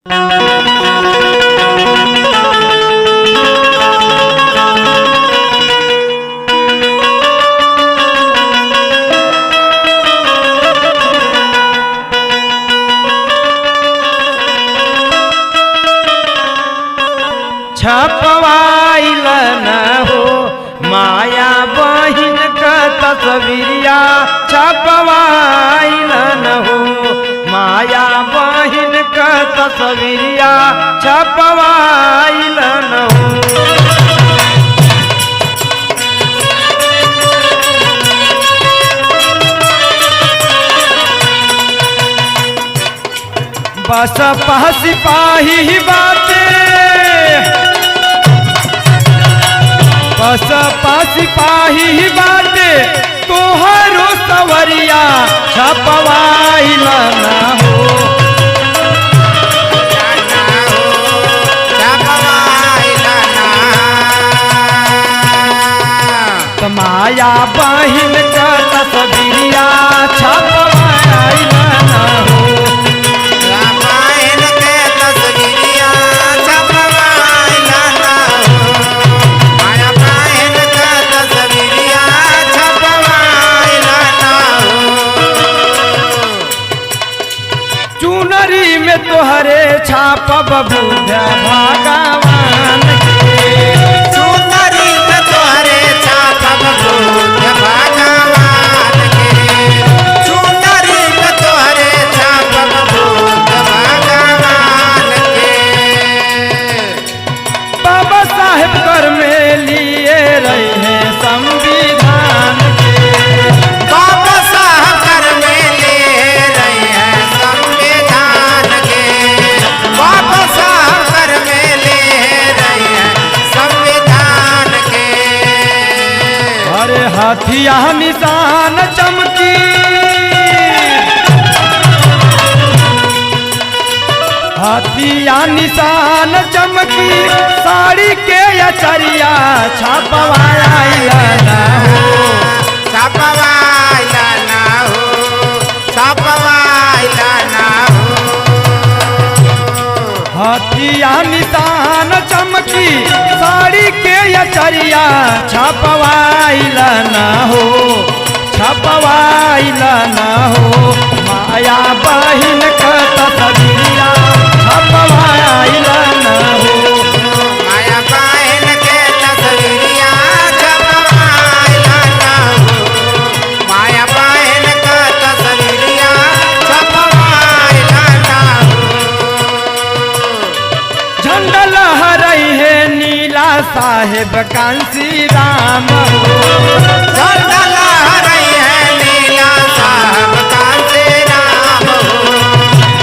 छपवाइल न हो माया बहिन का तस्वीरिया, छपवाइल न हो माया बहिन का तस्वीरिया, छपवाइल न हो। बस सिपाही बाटे, बस सिपाही बाटे तोहरो सवरिया, छपवाइल न हो माया बहिन का तस्वीरिया, छपवाइल न हो। चुनरी में तोहरे छापब बुद्ध भगवान के, चुनरी में तोहरे छापब बुद्ध भगवान के, चुनरी में तोहरे छापब बुद्ध भगवान के। बाबा साहेब घर में लिए रहे हैं संविधान के, बाबा साहब घर में ले रहे हैं संविधान के, बाबा साहब घर में ले रहे हैं संविधान के। अरे हाथिया निशान चमकी, हाथिया निशान चमकी साड़ी के अचरिया, छपवाइल न हो छपवाइल न हो, छपवाइल न हो। हाथिया निशान चमकी साड़ी के अचरिया, छपवाइल न हो, छपवाइल न हो माया बहिन का तस्वीरिया, छपवाइल न हो। माया बहिन के तस्वीरिया, छपवाइल न हो, माया बहिन का तस्वीरिया, छपवाइल न हो। झंडा लहराई है नीला साहेब कांसी राम हो, झंडा लहराई है नीला साहब कांसी राम हो,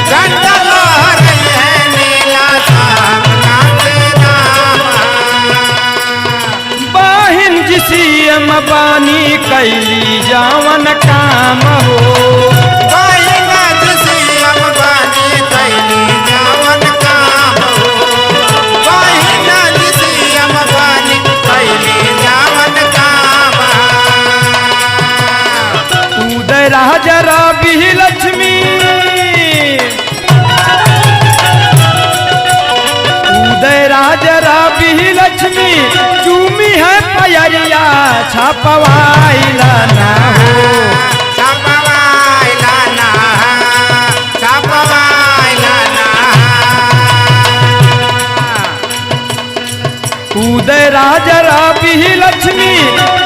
झंडा लहराई है नीला साहब कांसी राम। बहिन जी सीएम बानी कैली जावन काम हो, बहिन जी सीएम बानी कैली जावन काम हो, बहिन जी सीएम बानी कैली जावन काम। उदय राजा रवि लक्ष्मी, उदय राजा रवि लक्ष्मी चूमी है पयरिया, छपवाइल न हो छपवाइल न हो, छपवाइल न हो। उदय राजा रवि लक्ष्मी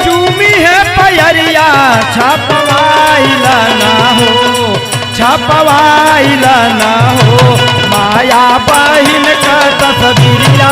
चूमी है पयरिया, छपवाइल न हो, छपवाइल न हो माया